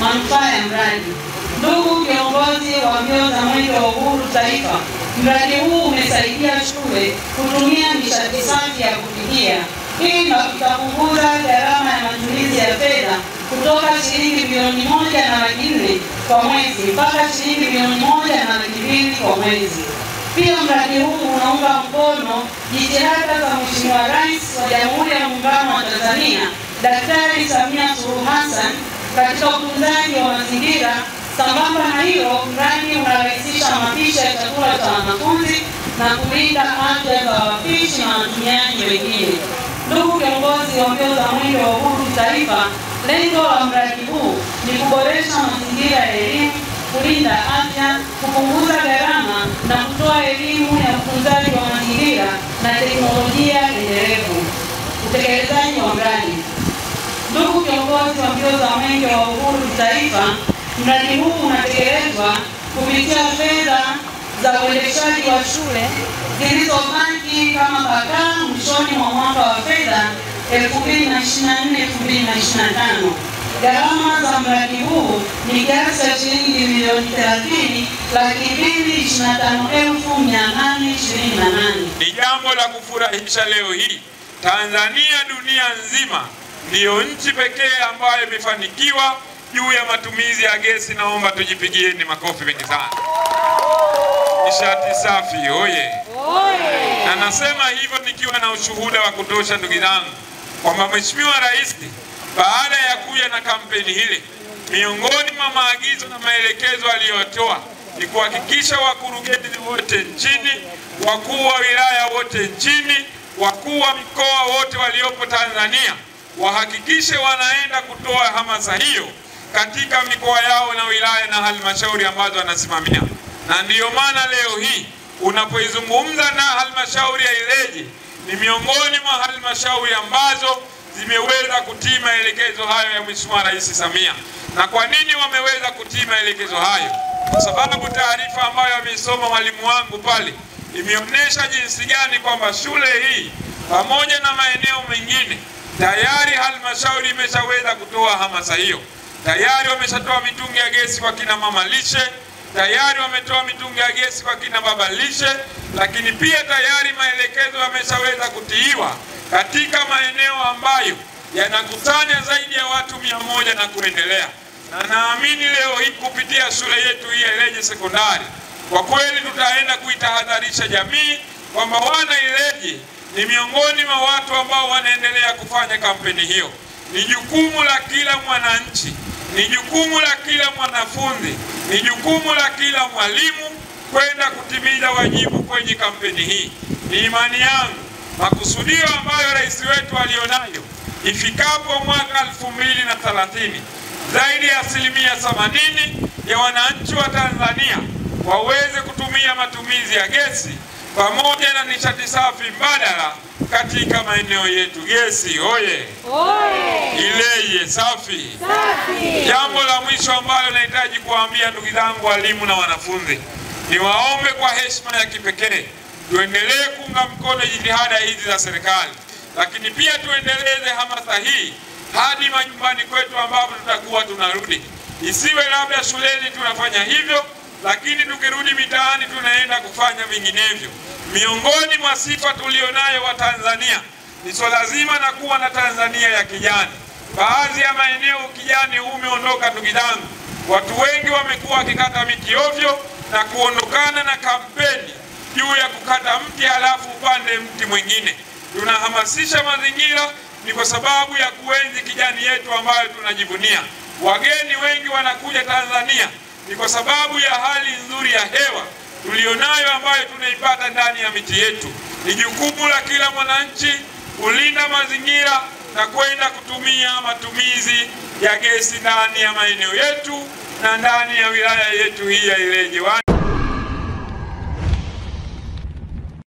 manufaa ya mradi. Ndugu viongozi wa mbio za Mwenge wa Uhuru Taifa, mradi huu umesaidia shule kutumia nishati safi ya kupikia. Hii itapunguza gharama ya matumizi ya fedha kutoka shilingi bilioni 1.4 kwa mwezi mpaka shilingi bilioni 1.2 kwa mwezi. Pia mradi huu unaunga mkono jitihada za Mheshimiwa Rais wa Jamhuri ya Muungano wa Tanzania Daktari Samia Suluhu Hassan katika utunzaji wa mazingira. Sambamba na hilo, mradi unarahisisha mapishi ya chakula cha wanafunzi na kulinda afya za wapishi na watumiaji wengine. Ndugu viongozi wa mbio za Mwenge wa Uhuru Taifa, lengo la mradi huu ni kuboresha mazingira ya elimu, kulinda afya, kupunguza gharama na kutoa elimu ya utunzaji wa mazingira na teknolojia endelevu. Utekelezaji wa mradi. Ndugu viongozi wa mbio za Mwenge wa Uhuru Taifa, mradi huu unatekelezwa kupitia fedha za uendeshaji wa shule zilizobaki kama bakaa mwishoni mwa mwaka wa fedha 2024-2025. Gharama za mradi huu ni kiasi cha shilingi milioni 30,225,828. Ni jambo la kufurahisha leo hii Tanzania dunia nzima ndiyo nchi pekee ambayo imefanikiwa juu ya matumizi ya gesi. Naomba tujipigieni makofi mengi sana. Nishati safi oye! Na nasema hivyo nikiwa na ushuhuda wa kutosha, ndugu zangu, kwamba Mheshimiwa Rais baada ya kuja na kampeni hili, miongoni mwa maagizo na maelekezo aliyotoa ni kuhakikisha wakurugenzi wote nchini, wakuu wa wilaya wote nchini, wakuu wa mikoa wote waliopo Tanzania wahakikishe wanaenda kutoa hamasa hiyo katika mikoa yao na wilaya na halmashauri ambazo wanasimamia. Na ndiyo maana leo hii unapoizungumza na halmashauri ya Ileje, ni miongoni mwa halmashauri ambazo zimeweza kutii maelekezo hayo ya Mheshimiwa Rais Samia. Na kwa nini wameweza kutii maelekezo hayo? Kwa sababu taarifa ambayo amesoma mwalimu wangu pale imeonyesha jinsi gani kwamba shule hii pamoja na maeneo mengine tayari halmashauri imeshaweza kutoa hamasa hiyo. Tayari wameshatoa mitungi ya gesi kwa kina mama lishe, tayari wametoa mitungi ya gesi kwa kina baba lishe, lakini pia tayari maelekezo yameshaweza kutiiwa katika maeneo ambayo yanakusanya zaidi ya watu 100 na kuendelea. Na naamini leo hii kupitia shule yetu hii ya Ileje Sekondari, kwa kweli tutaenda kuitahadharisha jamii kwamba wana Ileje ni miongoni mwa watu ambao wanaendelea kufanya kampeni hiyo. Ni jukumu la kila mwananchi, ni jukumu la kila mwanafunzi, ni jukumu la kila mwalimu kwenda kutimiza wajibu kwenye kampeni hii. Ni imani yangu makusudio ambayo rais wetu alionayo, ifikapo mwaka 2030 zaidi ya 80% ya wananchi wa Tanzania waweze kutumia matumizi ya gesi pamoja na nishati safi mbadala katika maeneo yetu. Gesi oye! Ileje safi! Jambo la mwisho ambalo nahitaji kuambia ndugu zangu walimu na wanafunzi, niwaombe kwa heshima ya kipekee tuendelee kuunga mkono jitihada hizi za serikali, lakini pia tuendeleze hamasa hii hadi majumbani kwetu ambapo tutakuwa tunarudi. Isiwe labda shuleni tunafanya hivyo, lakini tukirudi mitaani tunaenda kufanya vinginevyo. Miongoni mwa sifa tulionayo wa Tanzania ni swala zima na kuwa na Tanzania ya kijani. Baadhi ya maeneo kijani umeondoka ndugu zangu. Watu wengi wamekuwa wakikata miti ovyo na kuondokana na kampeni juu ya kukata mti halafu upande mti mwingine. Tunahamasisha mazingira ni kwa sababu ya kuenzi kijani yetu ambayo tunajivunia. Wageni wengi wanakuja Tanzania ni kwa sababu ya hali nzuri ya hewa tulionayo ambayo tunaipata ndani ya miti yetu. Ni jukumu la kila mwananchi kulinda mazingira na kwenda kutumia matumizi ya gesi ndani ya maeneo yetu na ndani ya wilaya yetu hii ya Ileje.